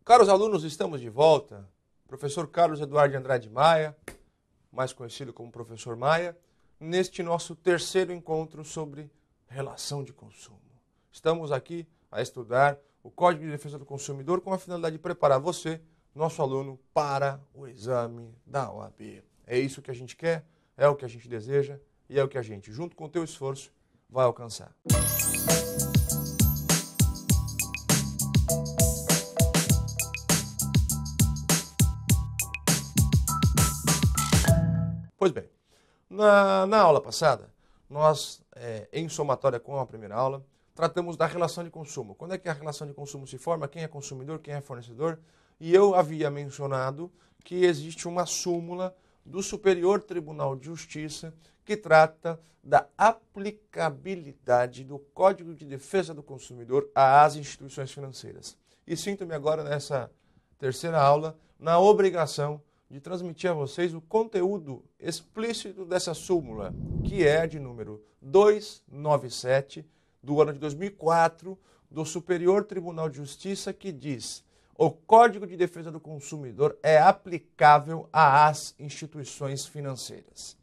Caros alunos, estamos de volta. Professor Carlos Eduardo de Andrade Maia, mais conhecido como Professor Maia, neste nosso terceiro encontro sobre relação de consumo. Estamos aqui a estudar o Código de Defesa do Consumidor com a finalidade de preparar você, nosso aluno, para o exame da OAB. É isso que a gente quer, é o que a gente deseja e é o que a gente, junto com o teu esforço, vai alcançar. Pois bem, na aula passada, nós, em somatória com a primeira aula, tratamos da relação de consumo. Quando é que a relação de consumo se forma? Quem é consumidor, quem é fornecedor? E eu havia mencionado que existe uma súmula do Superior Tribunal de Justiça que trata da aplicabilidade do Código de Defesa do Consumidor às instituições financeiras. E sinto-me agora, nessa terceira aula, na obrigação de transmitir a vocês o conteúdo explícito dessa súmula, que é de número 297, do ano de 2004, do Superior Tribunal de Justiça, que diz: o Código de Defesa do Consumidor é aplicável às instituições financeiras.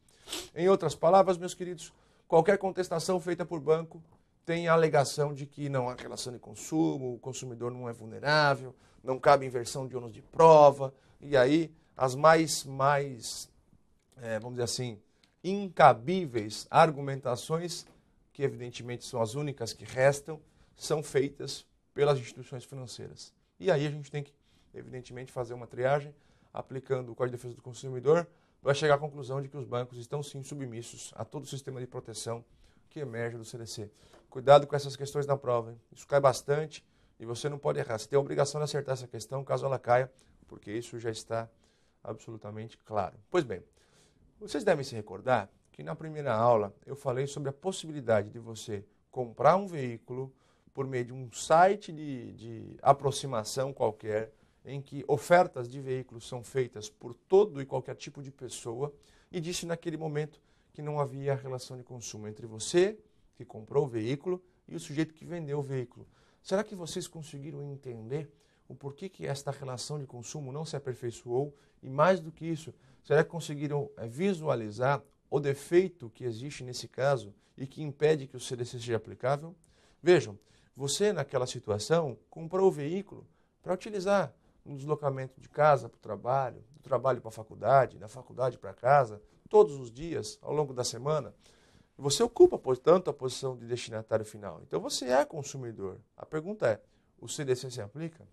Em outras palavras, meus queridos, qualquer contestação feita por banco tem a alegação de que não há relação de consumo, o consumidor não é vulnerável, não cabe inversão de ônus de prova, e aí as mais vamos dizer assim, incabíveis argumentações, que evidentemente são as únicas que restam, são feitas pelas instituições financeiras. E aí a gente tem que, evidentemente, fazer uma triagem, aplicando o Código de Defesa do Consumidor, para chegar à conclusão de que os bancos estão sim submissos a todo o sistema de proteção que emerge do CDC. Cuidado com essas questões na prova, hein? Isso cai bastante e você não pode errar. Você tem a obrigação de acertar essa questão caso ela caia, porque isso já está absolutamente claro. Pois bem, vocês devem se recordar que na primeira aula eu falei sobre a possibilidade de você comprar um veículo por meio de um site de aproximação qualquer, em que ofertas de veículos são feitas por todo e qualquer tipo de pessoa, e disse naquele momento que não havia relação de consumo entre você, que comprou o veículo, e o sujeito que vendeu o veículo. Será que vocês conseguiram entender o porquê que esta relação de consumo não se aperfeiçoou? E mais do que isso, será que conseguiram visualizar o defeito que existe nesse caso e que impede que o CDC seja aplicável? Vejam, você naquela situação comprou o veículo para utilizar no deslocamento de casa para o trabalho, do trabalho para a faculdade, da faculdade para casa, todos os dias, ao longo da semana. Você ocupa, portanto, a posição de destinatário final. Então você é consumidor. A pergunta é, o CDC se aplica?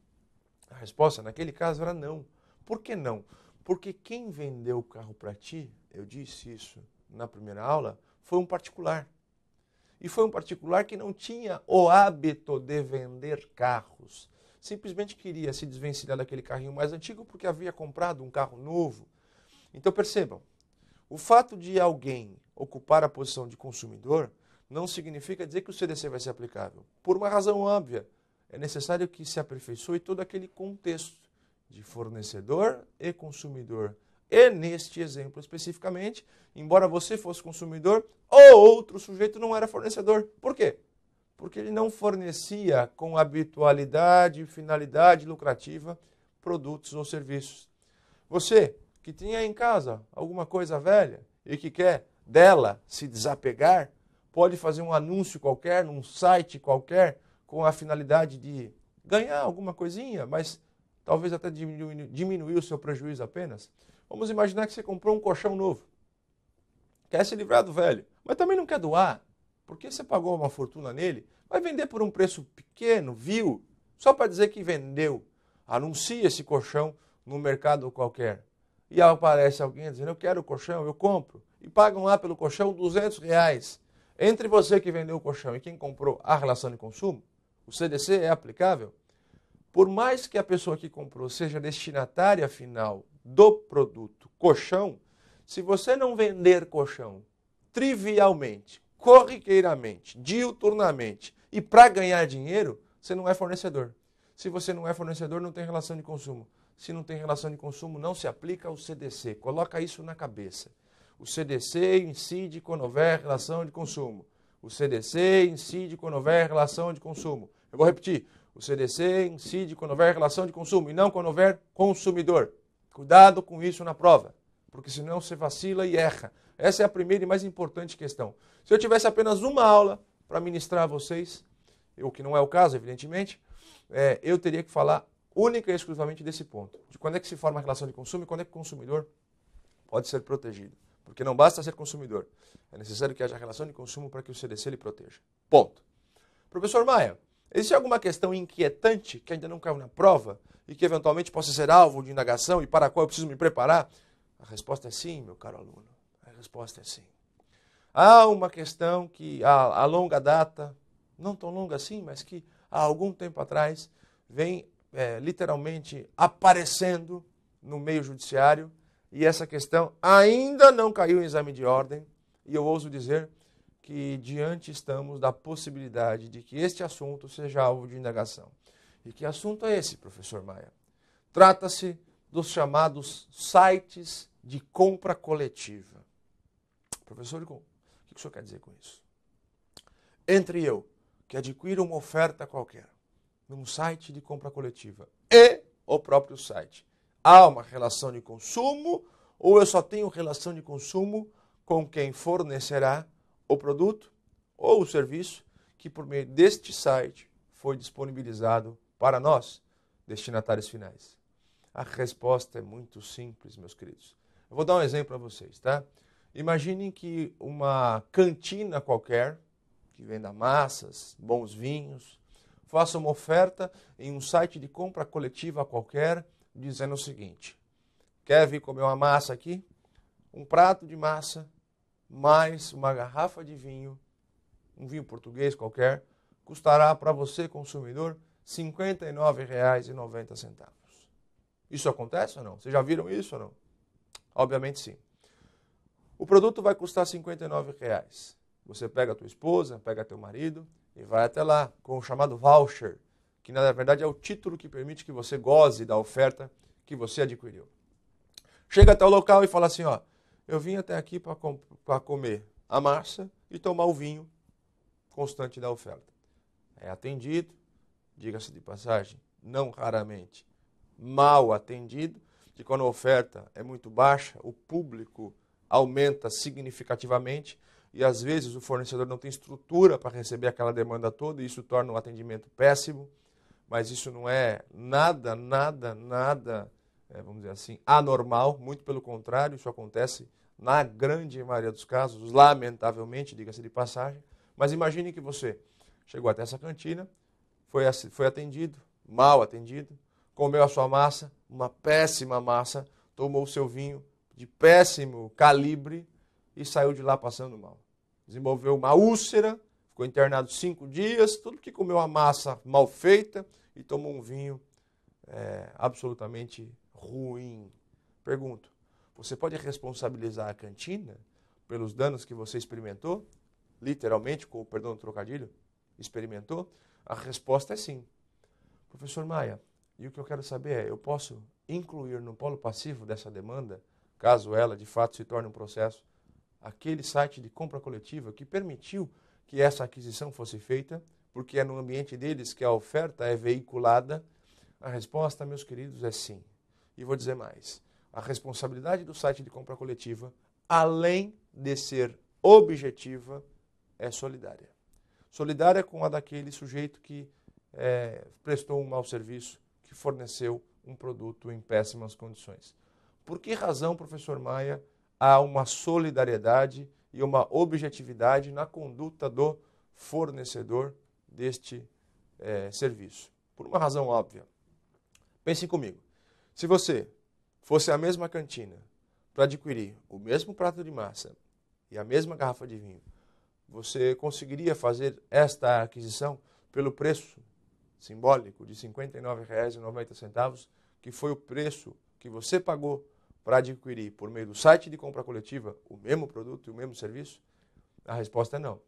A resposta naquele caso era não. Por que não? Porque quem vendeu o carro para ti, eu disse isso na primeira aula, foi um particular. E foi um particular que não tinha o hábito de vender carros. Simplesmente queria se desvencilhar daquele carrinho mais antigo porque havia comprado um carro novo. Então percebam, o fato de alguém ocupar a posição de consumidor não significa dizer que o CDC vai ser aplicável. Por uma razão óbvia, é necessário que se aperfeiçoe todo aquele contexto de fornecedor e consumidor. E neste exemplo especificamente, embora você fosse consumidor, o outro sujeito não era fornecedor. Por quê? Porque ele não fornecia com habitualidade e finalidade lucrativa produtos ou serviços. Você que tinha em casa alguma coisa velha e que quer dela se desapegar, pode fazer um anúncio qualquer, num site qualquer, com a finalidade de ganhar alguma coisinha, mas talvez até diminuir o seu prejuízo apenas. Vamos imaginar que você comprou um colchão novo. Quer se livrar do velho, mas também não quer doar, porque você pagou uma fortuna nele, vai vender por um preço pequeno, vil, só para dizer que vendeu. Anuncia esse colchão no mercado qualquer. E aparece alguém dizendo, eu quero o colchão, eu compro. E pagam lá pelo colchão R$200. Entre você que vendeu o colchão e quem comprou a relação de consumo, o CDC é aplicável? Por mais que a pessoa que comprou seja destinatária final do produto colchão, se você não vender colchão trivialmente, corriqueiramente, diuturnamente e para ganhar dinheiro, você não é fornecedor. Se você não é fornecedor, não tem relação de consumo. Se não tem relação de consumo, não se aplica o CDC. Coloca isso na cabeça. O CDC incide quando houver relação de consumo. O CDC incide quando houver relação de consumo. Eu vou repetir. O CDC incide quando houver relação de consumo e não quando houver consumidor. Cuidado com isso na prova, porque senão você vacila e erra. Essa é a primeira e mais importante questão. Se eu tivesse apenas uma aula para ministrar a vocês, o que não é o caso, evidentemente, eu teria que falar única e exclusivamente desse ponto, de quando é que se forma a relação de consumo e quando é que o consumidor pode ser protegido. Porque não basta ser consumidor, é necessário que haja relação de consumo para que o CDC lhe proteja. Ponto. Professor Maia, existe alguma questão inquietante que ainda não caiu na prova e que eventualmente possa ser alvo de indagação e para a qual eu preciso me preparar? A resposta é sim, meu caro aluno. A resposta é sim. Há uma questão que a longa data, não tão longa assim, mas que há algum tempo atrás vem literalmente aparecendo no meio judiciário, e essa questão ainda não caiu em exame de ordem, e eu ouso dizer que diante estamos da possibilidade de que este assunto seja alvo de indagação. E que assunto é esse, professor Maia? Trata-se dos chamados sites de compra coletiva. Professor, o que o senhor quer dizer com isso? Entre eu, que adquiro uma oferta qualquer, num site de compra coletiva, e o próprio site, há uma relação de consumo ou eu só tenho relação de consumo com quem fornecerá o produto ou o serviço que por meio deste site foi disponibilizado para nós, destinatários finais? A resposta é muito simples, meus queridos. Eu vou dar um exemplo para vocês, tá? Imaginem que uma cantina qualquer, que venda massas, bons vinhos, faça uma oferta em um site de compra coletiva qualquer, dizendo o seguinte: quer vir comer uma massa aqui? Um prato de massa, mais uma garrafa de vinho, um vinho português qualquer, custará para você, consumidor, R$ 59,90. Isso acontece ou não? Vocês já viram isso ou não? Obviamente sim. O produto vai custar R$ 59,00. Você pega a tua esposa, pega teu marido e vai até lá com o chamado voucher, que na verdade é o título que permite que você goze da oferta que você adquiriu. Chega até o local e fala assim, ó, eu vim até aqui para comer a massa e tomar o vinho constante da oferta. É atendido, diga-se de passagem, não raramente mal atendido, que quando a oferta é muito baixa, o público aumenta significativamente e às vezes o fornecedor não tem estrutura para receber aquela demanda toda e isso torna o atendimento péssimo, mas isso não é nada, vamos dizer assim, anormal, muito pelo contrário, isso acontece na grande maioria dos casos, lamentavelmente, diga-se de passagem, mas imagine que você chegou até essa cantina, foi atendido, mal atendido, comeu a sua massa, uma péssima massa, tomou o seu vinho de péssimo calibre e saiu de lá passando mal. Desenvolveu uma úlcera, ficou internado 5 dias, tudo que comeu a massa mal feita e tomou um vinho absolutamente ruim. Pergunto, você pode responsabilizar a cantina pelos danos que você experimentou? Literalmente, com o perdão do trocadilho, experimentou? A resposta é sim. Professor Maia, e o que eu quero saber é, eu posso incluir no polo passivo dessa demanda, caso ela de fato se torne um processo, aquele site de compra coletiva que permitiu que essa aquisição fosse feita, porque é no ambiente deles que a oferta é veiculada? A resposta, meus queridos, é sim. E vou dizer mais. A responsabilidade do site de compra coletiva, além de ser objetiva, é solidária. Solidária com a daquele sujeito que prestou um mau serviço, que forneceu um produto em péssimas condições. Por que razão, professor Maia, há uma solidariedade e uma objetividade na conduta do fornecedor deste serviço? Por uma razão óbvia. Pensem comigo. Se você fosse à mesma cantina para adquirir o mesmo prato de massa e a mesma garrafa de vinho, você conseguiria fazer esta aquisição pelo preço simbólico de R$ 59,90, que foi o preço que você pagou para adquirir por meio do site de compra coletiva o mesmo produto e o mesmo serviço? A resposta é não.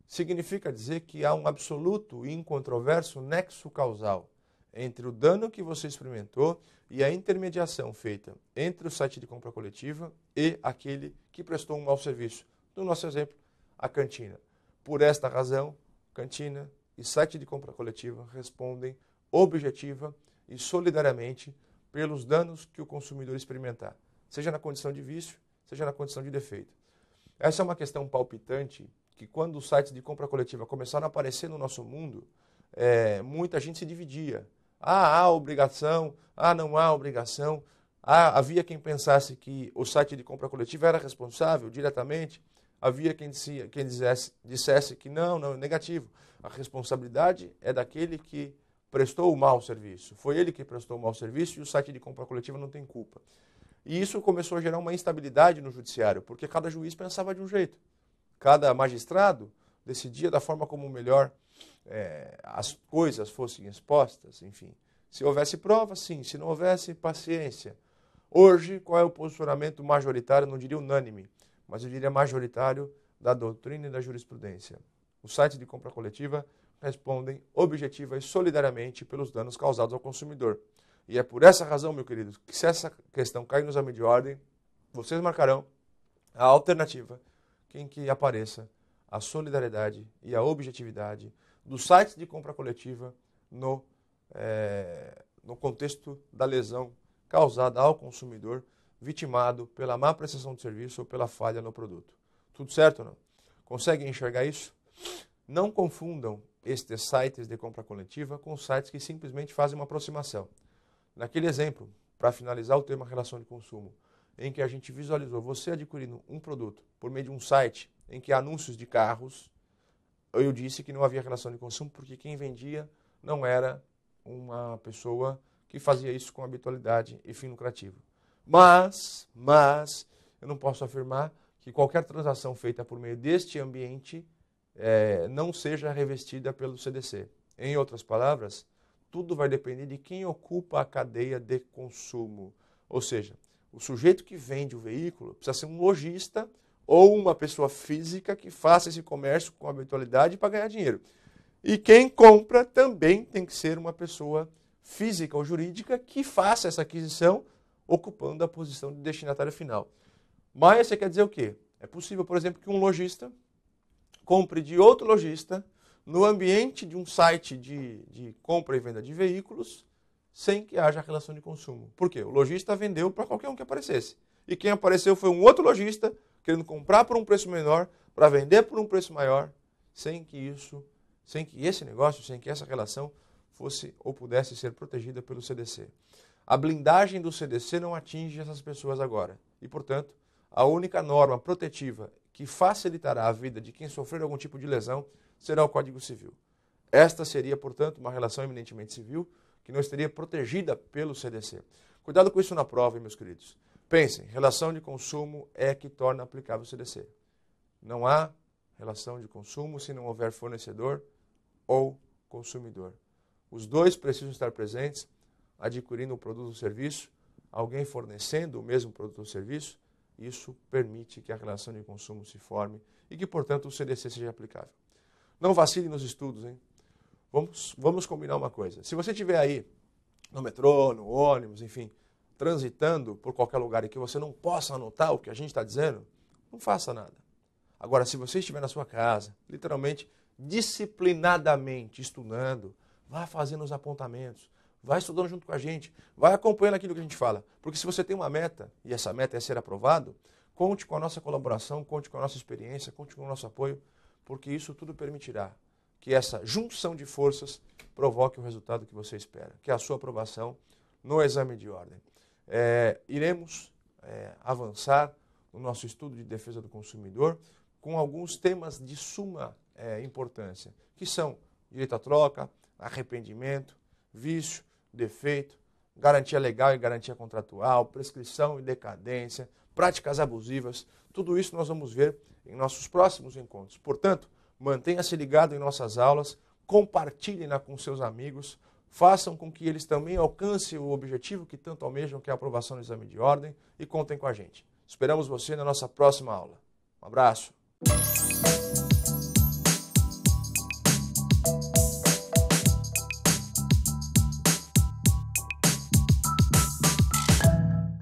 Significa dizer que há um absoluto e incontroverso nexo causal entre o dano que você experimentou e a intermediação feita entre o site de compra coletiva e aquele que prestou um mau serviço. No nosso exemplo, a cantina. Por esta razão, cantina, e site de compra coletiva respondem objetiva e solidariamente pelos danos que o consumidor experimentar, seja na condição de vício, seja na condição de defeito. Essa é uma questão palpitante que quando os sites de compra coletiva começaram a aparecer no nosso mundo, muita gente se dividia. Há obrigação, não há obrigação. Havia quem pensasse que o site de compra coletiva era responsável diretamente, havia quem dissesse que não, é negativo. A responsabilidade é daquele que prestou o mau serviço. Foi ele que prestou o mau serviço e o site de compra coletiva não tem culpa. E isso começou a gerar uma instabilidade no judiciário, porque cada juiz pensava de um jeito. Cada magistrado decidia da forma como melhor as coisas fossem expostas, enfim. Se houvesse prova, sim. Se não houvesse, paciência. Hoje, qual é o posicionamento majoritário? Não diria unânime, mas eu diria majoritário da doutrina e da jurisprudência. Os sites de compra coletiva respondem objetiva e solidariamente pelos danos causados ao consumidor. E é por essa razão, meu querido, que se essa questão cair no exame de ordem, vocês marcarão a alternativa em que apareça a solidariedade e a objetividade dos sites de compra coletiva no contexto da lesão causada ao consumidor vitimado pela má prestação de serviço ou pela falha no produto. Tudo certo ou não? Conseguem enxergar isso? Não confundam estes sites de compra coletiva com sites que simplesmente fazem uma aproximação. Naquele exemplo, para finalizar o tema relação de consumo, em que a gente visualizou você adquirindo um produto por meio de um site em que há anúncios de carros, eu disse que não havia relação de consumo porque quem vendia não era uma pessoa que fazia isso com habitualidade e fim lucrativo. Mas eu não posso afirmar que qualquer transação feita por meio deste ambiente não seja revestida pelo CDC. Em outras palavras, tudo vai depender de quem ocupa a cadeia de consumo. Ou seja, o sujeito que vende o veículo precisa ser um lojista ou uma pessoa física que faça esse comércio com habitualidade para ganhar dinheiro. E quem compra também tem que ser uma pessoa física ou jurídica que faça essa aquisição ocupando a posição de destinatário final. Mas você quer dizer o quê? É possível, por exemplo, que um lojista compre de outro lojista no ambiente de um site de compra e venda de veículos sem que haja relação de consumo. Por quê? O lojista vendeu para qualquer um que aparecesse. E quem apareceu foi um outro lojista querendo comprar por um preço menor para vender por um preço maior, sem que esse negócio, sem que essa relação fosse ou pudesse ser protegida pelo CDC. A blindagem do CDC não atinge essas pessoas agora. E, portanto, a única norma protetiva que facilitará a vida de quem sofrer algum tipo de lesão será o Código Civil. Esta seria, portanto, uma relação eminentemente civil que não estaria protegida pelo CDC. Cuidado com isso na prova, meus queridos. Pensem, relação de consumo é que torna aplicável o CDC. Não há relação de consumo se não houver fornecedor ou consumidor. Os dois precisam estar presentes, adquirindo o produto ou serviço, alguém fornecendo o mesmo produto ou serviço. Isso permite que a relação de consumo se forme e que, portanto, o CDC seja aplicável. Não vacile nos estudos, hein? Vamos combinar uma coisa. Se você estiver aí no metrô, no ônibus, enfim, transitando por qualquer lugar e que você não possa anotar o que a gente está dizendo, não faça nada. Agora, se você estiver na sua casa, literalmente, disciplinadamente estudando, vá fazendo os apontamentos, vai estudando junto com a gente, vai acompanhando aquilo que a gente fala. Porque se você tem uma meta, e essa meta é ser aprovado, conte com a nossa colaboração, conte com a nossa experiência, conte com o nosso apoio, porque isso tudo permitirá que essa junção de forças provoque o resultado que você espera, que é a sua aprovação no exame de ordem. Iremos avançar no nosso estudo de defesa do consumidor com alguns temas de suma importância, que são direito à troca, arrependimento, vício, defeito, garantia legal e garantia contratual, prescrição e decadência, práticas abusivas. Tudo isso nós vamos ver em nossos próximos encontros. Portanto, mantenha-se ligado em nossas aulas, compartilhem-na com seus amigos, façam com que eles também alcancem o objetivo que tanto almejam, que é a aprovação do exame de ordem, e contem com a gente. Esperamos você na nossa próxima aula. Um abraço.